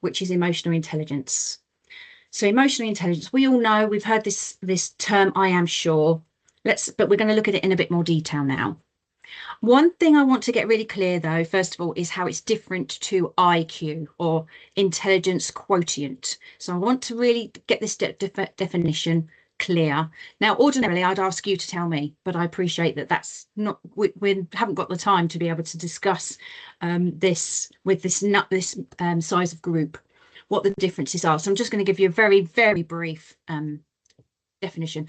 which is emotional intelligence. So emotional intelligence, we all know, we've heard this term, I am sure. But we're going to look at it in a bit more detail now. One thing I want to get really clear, though, first of all, is how it's different to IQ, or intelligence quotient. So I want to really get this definition clear. Now, ordinarily, I'd ask you to tell me, but I appreciate that that's not, we haven't got the time to be able to discuss this with this size of group, what the differences are. So I'm just going to give you a very, very brief definition.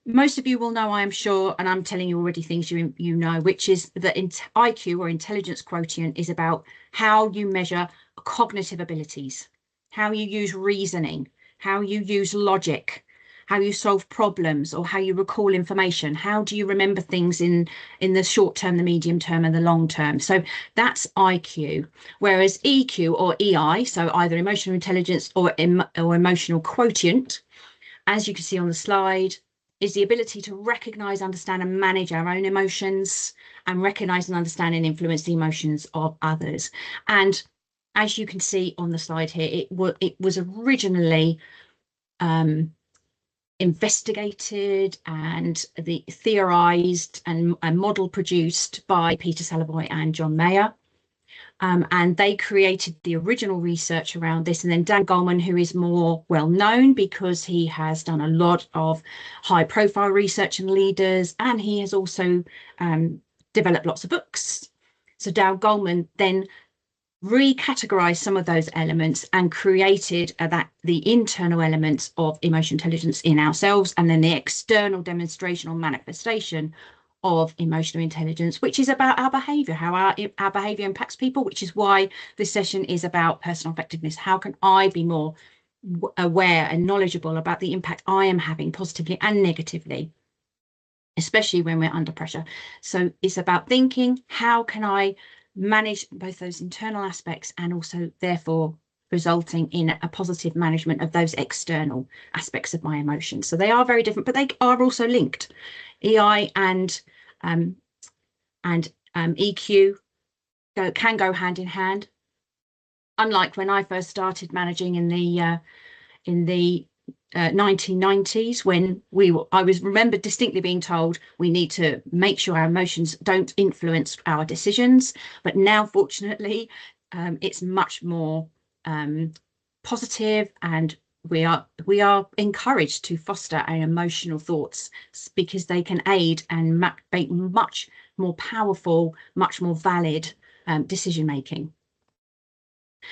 Most of you will know, I am sure, and I'm telling you already things you know, which is that IQ, or intelligence quotient, is about how you measure cognitive abilities, how you use reasoning, how you use logic, how you solve problems, or how you recall information. How do you remember things in the short term, the medium term, and the long term? So that's IQ. Whereas EQ, or EI, so either emotional intelligence or emotional quotient, as you can see on the slide, is the ability to recognize, understand, and manage our own emotions, and recognize and understand and influence the emotions of others. And as you can see on the slide here, it was originally investigated and theorized and model produced by Peter Salovey and John Mayer. And they created the original research around this. And then Dan Goleman, who is more well known because he has done a lot of high profile research and leaders, and he has also developed lots of books. So Dan Goleman then recategorized some of those elements and created the internal elements of emotional intelligence in ourselves, and then the external demonstration or manifestation of emotional intelligence, which is about our behavior, how our behavior impacts people, which is why this session is about personal effectiveness. How can I be more aware and knowledgeable about the impact I am having, positively and negatively, especially when we're under pressure? So it's about thinking, how can I manage both those internal aspects, and also therefore resulting in a positive management of those external aspects of my emotions. So they are very different, but they are also linked. EI and EQ can go hand in hand. Unlike when I first started managing in the 1990s, when I remember distinctly being told we need to make sure our emotions don't influence our decisions. But now, fortunately, it's much more positive, and we are encouraged to foster our emotional thoughts, because they can aid and make much more powerful, much more valid decision making.